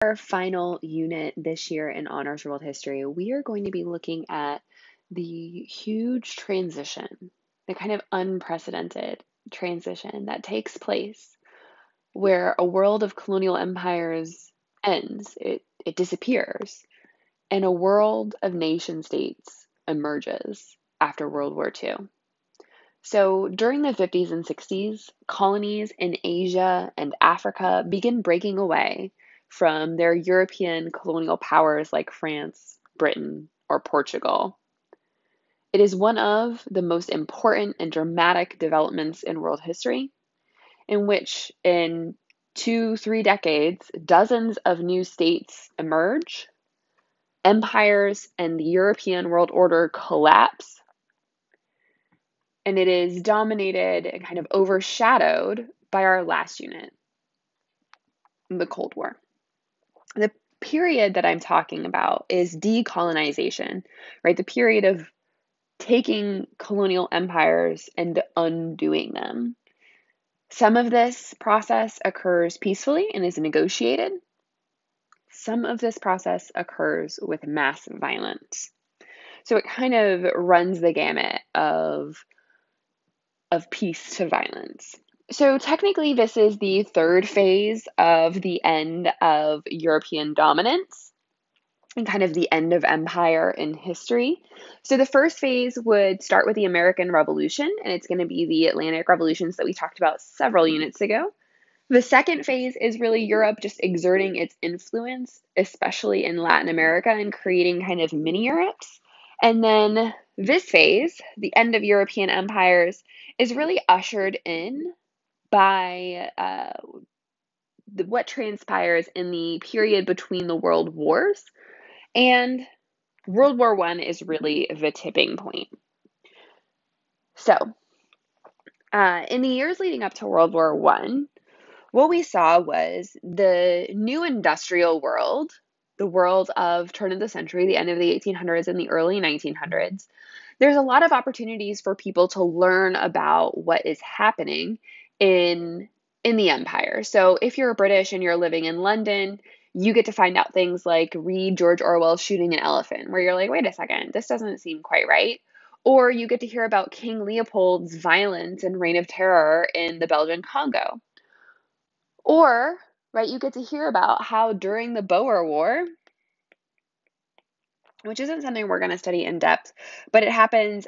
Our final unit this year in Honors World History, we are going to be looking at the huge transition, the kind of unprecedented transition that takes place where a world of colonial empires ends, it disappears, and a world of nation states emerges after World War II. So during the 50s and 60s, colonies in Asia and Africa begin breaking away from their European colonial powers like France, Britain, or Portugal. It is one of the most important and dramatic developments in world history, in which in 2, 3 decades, dozens of new states emerge, empires and the European world order collapse, and it is dominated and kind of overshadowed by our last unit, the Cold War. The period that I'm talking about is decolonization, right? The period of taking colonial empires and undoing them. Some of this process occurs peacefully and is negotiated. Some of this process occurs with mass violence. So it kind of runs the gamut of peace to violence. So technically, this is the third phase of the end of European dominance and kind of the end of empire in history. So the first phase would start with the American Revolution, and it's going to be the Atlantic revolutions that we talked about several units ago. The second phase is really Europe just exerting its influence, especially in Latin America, and creating kind of mini Europes. And then this phase, the end of European empires, is really ushered in by what transpires in the period between the world wars. And World War I is really the tipping point. So, in the years leading up to World War I, what we saw was the new industrial world, the world of turn of the century, the end of the 1800s and the early 1900s. There's a lot of opportunities for people to learn about what is happening in the empire. So if you're British and you're living in London, you get to find out things like read George Orwell's Shooting an Elephant, where you're like, wait a second, this doesn't seem quite right. Or you get to hear about King Leopold's violence and reign of terror in the Belgian Congo. Or, right, you get to hear about how during the Boer War, which isn't something we're going to study in depth, but it happens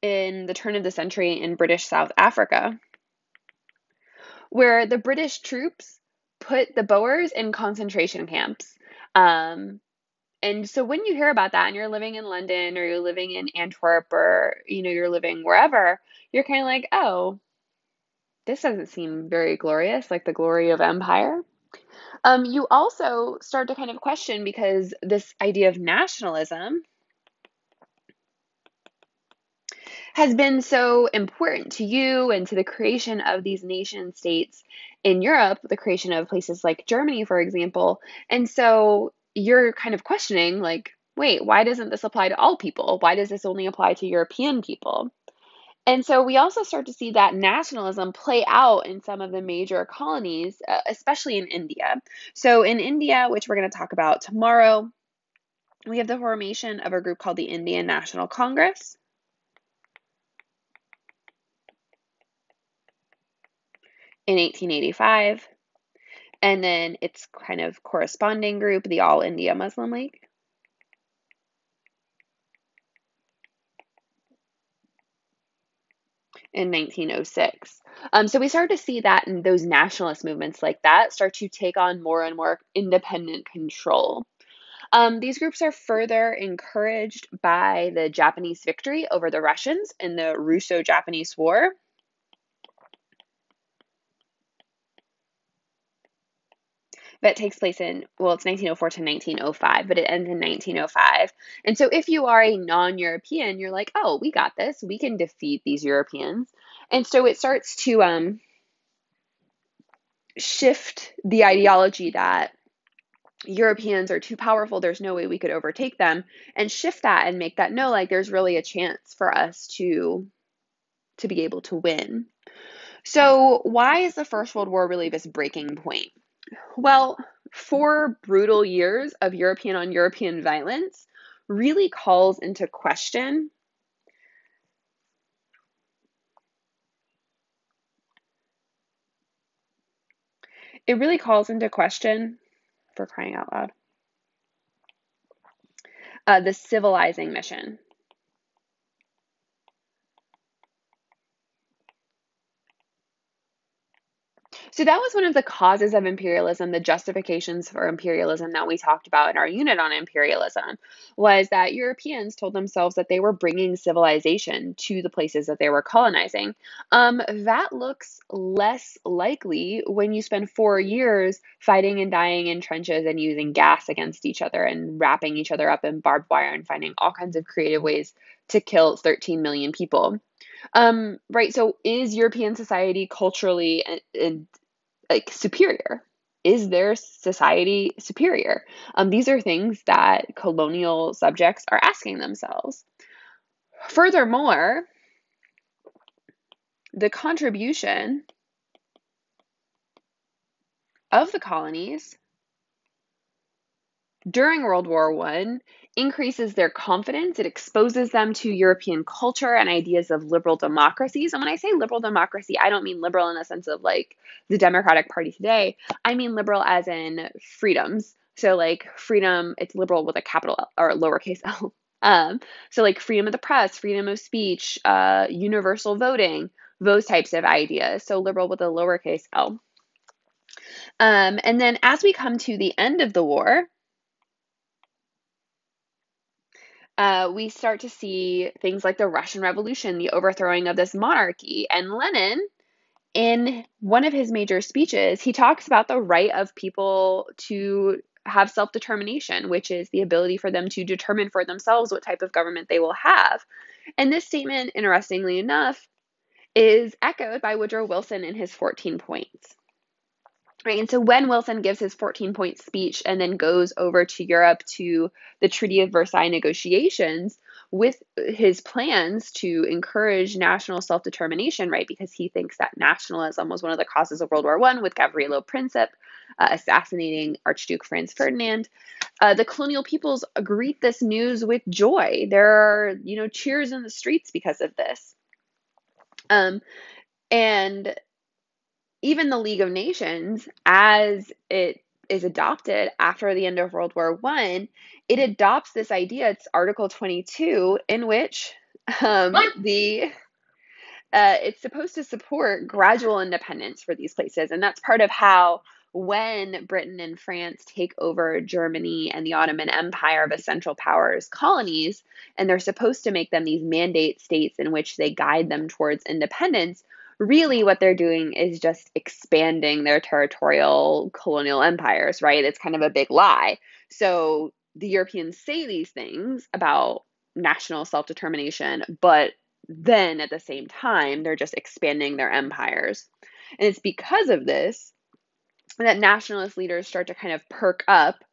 in the turn of the century in British South Africa, where the British troops put the Boers in concentration camps. And so when you hear about that and you're living in London or you're living in Antwerp or, you're living wherever, you're kind of like, oh, this doesn't seem very glorious, like the glory of empire. You also start to kind of question, because this idea of nationalism has been so important to you and to the creation of these nation states in Europe, the creation of places like Germany, for example. And so you're kind of questioning, like, wait, why doesn't this apply to all people? Why does this only apply to European people? And so we also start to see that nationalism play out in some of the major colonies, especially in India. So in India, which we're going to talk about tomorrow, we have the formation of a group called the Indian National Congress. In 1885, and then its kind of corresponding group, the All India Muslim League. In 1906. So we start to see that in those nationalist movements like that start to take on more and more independent control. These groups are further encouraged by the Japanese victory over the Russians in the Russo-Japanese War. That takes place in, well, it's 1904 to 1905, but it ends in 1905. And so if you are a non-European, you're like, oh, we got this. We can defeat these Europeans. And so it starts to shift the ideology that Europeans are too powerful, there's no way we could overtake them, and shift that and make that, no, like, there's really a chance for us to be able to win. So why is the First World War really this breaking point? Well, 4 brutal years of European on European violence really calls into question it really calls into question, for crying out loud, the civilizing mission. So that was one of the causes of imperialism, the justifications for imperialism that we talked about in our unit on imperialism, was that Europeans told themselves that they were bringing civilization to the places that they were colonizing. That looks less likely when you spend 4 years fighting and dying in trenches and using gas against each other and wrapping each other up in barbed wire and finding all kinds of creative ways to kill 13 million people. Right. So is European society culturally and like superior? Is their society superior? These are things that colonial subjects are asking themselves. Furthermore, the contribution of the colonies during World War I increases their confidence. It exposes them to European culture and ideas of liberal democracies. And when I say liberal democracy, I don't mean liberal in the sense of like the Democratic Party today. I mean liberal as in freedoms. So like freedom, it's liberal with a capital L or lowercase l. So like freedom of the press, freedom of speech, universal voting, those types of ideas. So liberal with a lowercase l. And then as we come to the end of the war, we start to see things like the Russian Revolution, the overthrowing of this monarchy. And Lenin, in one of his major speeches, he talks about the right of people to have self-determination, which is the ability for them to determine for themselves what type of government they will have. And this statement, interestingly enough, is echoed by Woodrow Wilson in his 14 points. Right. And so when Wilson gives his 14-point speech and then goes over to Europe to the Treaty of Versailles negotiations with his plans to encourage national self-determination, right, because he thinks that nationalism was one of the causes of World War I with Gavrilo Princip assassinating Archduke Franz Ferdinand, the colonial peoples greet this news with joy. There are, cheers in the streets because of this. And even the League of Nations, as it is adopted after the end of World War I, it adopts this idea. It's Article 22, in which the it's supposed to support gradual independence for these places. And that's part of how, when Britain and France take over Germany and the Ottoman Empire, the Central Powers colonies, and they're supposed to make them these mandate states in which they guide them towards independence, really what they're doing is just expanding their territorial colonial empires, right? It's kind of a big lie. So the Europeans say these things about national self-determination, but then at the same time, they're just expanding their empires. And it's because of this that nationalist leaders start to kind of perk up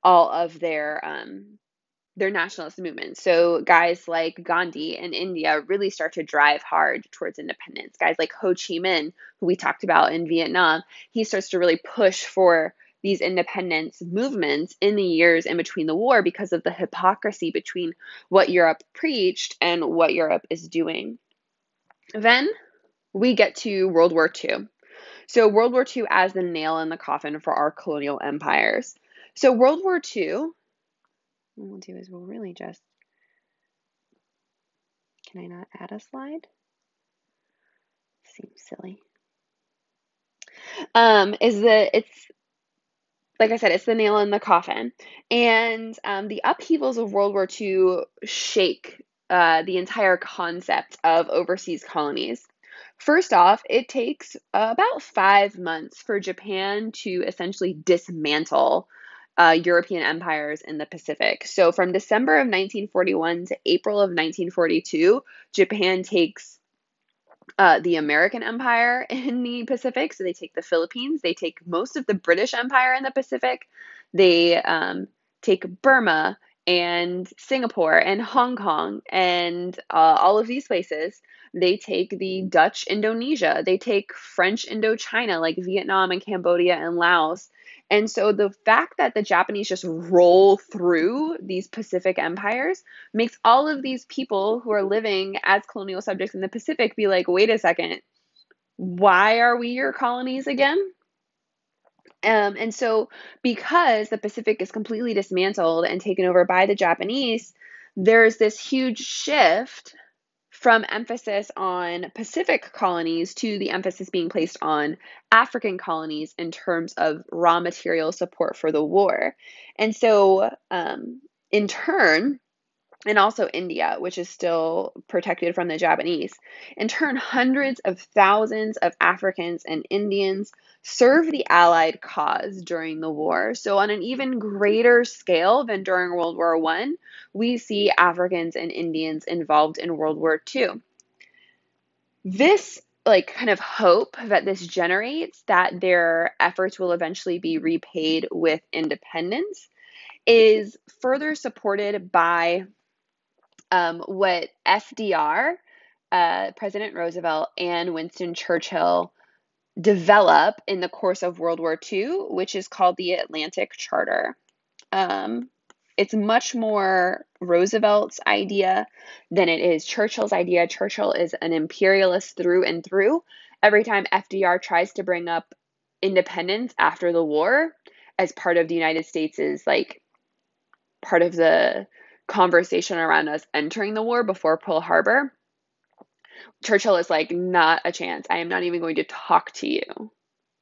all of their nationalist movements. So guys like Gandhi in India really start to drive hard towards independence. Guys like Ho Chi Minh, who we talked about in Vietnam, he starts to really push for these independence movements in the years in between the war because of the hypocrisy between what Europe preached and what Europe is doing. Then we get to World War II. So World War II as the nail in the coffin for our colonial empires. So World War II, what we'll do is we'll really just, can I not add a slide? Seems silly. It's like I said, it's the nail in the coffin. And the upheavals of World War II shake the entire concept of overseas colonies. First off, it takes about 5 months for Japan to essentially dismantle European empires in the Pacific. So from December of 1941 to April of 1942, Japan takes the American Empire in the Pacific. So they take the Philippines, they take most of the British Empire in the Pacific, they take Burma and Singapore and Hong Kong and all of these places. They take the Dutch Indonesia, they take French Indochina like Vietnam and Cambodia and Laos. And so the fact that the Japanese just roll through these Pacific empires makes all of these people who are living as colonial subjects in the Pacific be like, wait a second, why are we your colonies again? And so, because the Pacific is completely dismantled and taken over by the Japanese, there's this huge shift from emphasis on Pacific colonies to the emphasis being placed on African colonies in terms of raw material support for the war. And so, in turn, and also India, which is still protected from the Japanese. In turn, hundreds of thousands of Africans and Indians served the Allied cause during the war. So, on an even greater scale than during World War I, we see Africans and Indians involved in World War II. This kind of hope that this generates that their efforts will eventually be repaid with independence is further supported by what FDR, President Roosevelt, and Winston Churchill develop in the course of World War II, which is called the Atlantic Charter. Um, it's much more Roosevelt's idea than it is Churchill's idea. Churchill is an imperialist through and through. Every time FDR tries to bring up independence after the war as part of the United States is part of the conversation around us entering the war before Pearl Harbor, Churchill is like, not a chance. I am not even going to talk to you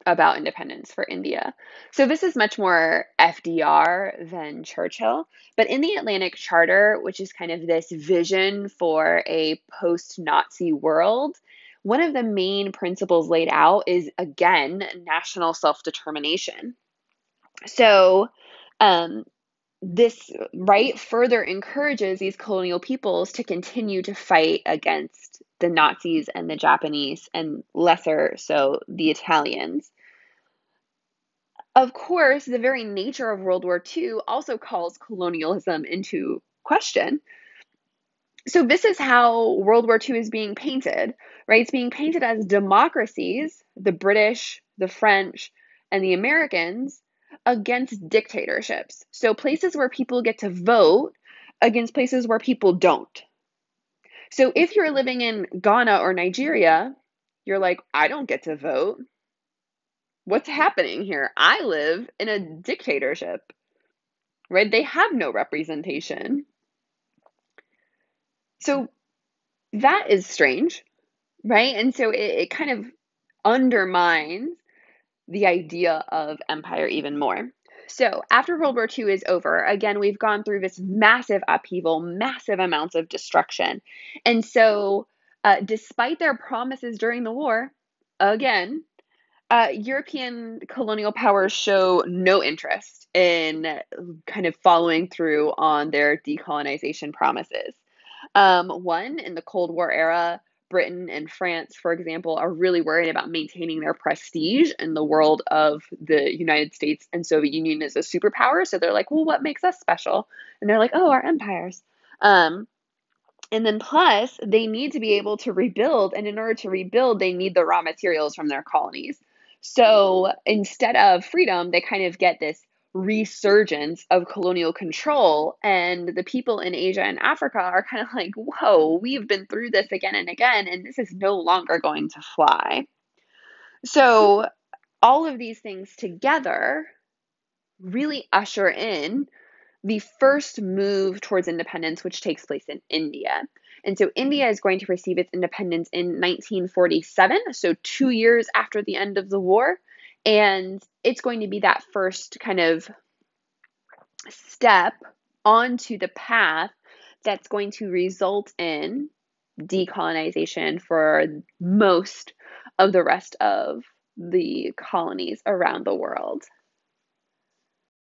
about independence for India. So this is much more FDR than Churchill. But in the Atlantic Charter, which is kind of this vision for a post-Nazi world, one of the main principles laid out is, again, national self-determination. So, this right further encourages these colonial peoples to continue to fight against the Nazis and the Japanese, and lesser so the Italians. Of course, the very nature of World War II also calls colonialism into question. So this is how World War II is being painted, right? It's being painted as democracies, the British, the French, and the Americans, against dictatorships. So places where people get to vote against places where people don't. So if you're living in Ghana or Nigeria, you're like, I don't get to vote. What's happening here? I live in a dictatorship, right? They have no representation. So that is strange, right? And so it kind of undermines the idea of empire even more. So after World War II is over, again, we've gone through this massive upheaval, massive amounts of destruction. And so, despite their promises during the war, again, European colonial powers show no interest in kind of following through on their decolonization promises. One, in the Cold War era, Britain and France, for example, are really worried about maintaining their prestige in the world of the United States and Soviet Union as a superpower. So they're like, well, what makes us special? And they're like, oh, our empires. And then plus, they need to be able to rebuild. And in order to rebuild, they need the raw materials from their colonies. So instead of freedom, they kind of get this resurgence of colonial control. And the people in Asia and Africa are kind of like, whoa, we've been through this again and again, and this is no longer going to fly. So all of these things together really usher in the first move towards independence, which takes place in India. And so India is going to receive its independence in 1947, so 2 years after the end of the war. And it's going to be that first kind of step onto the path that's going to result in decolonization for most of the rest of the colonies around the world.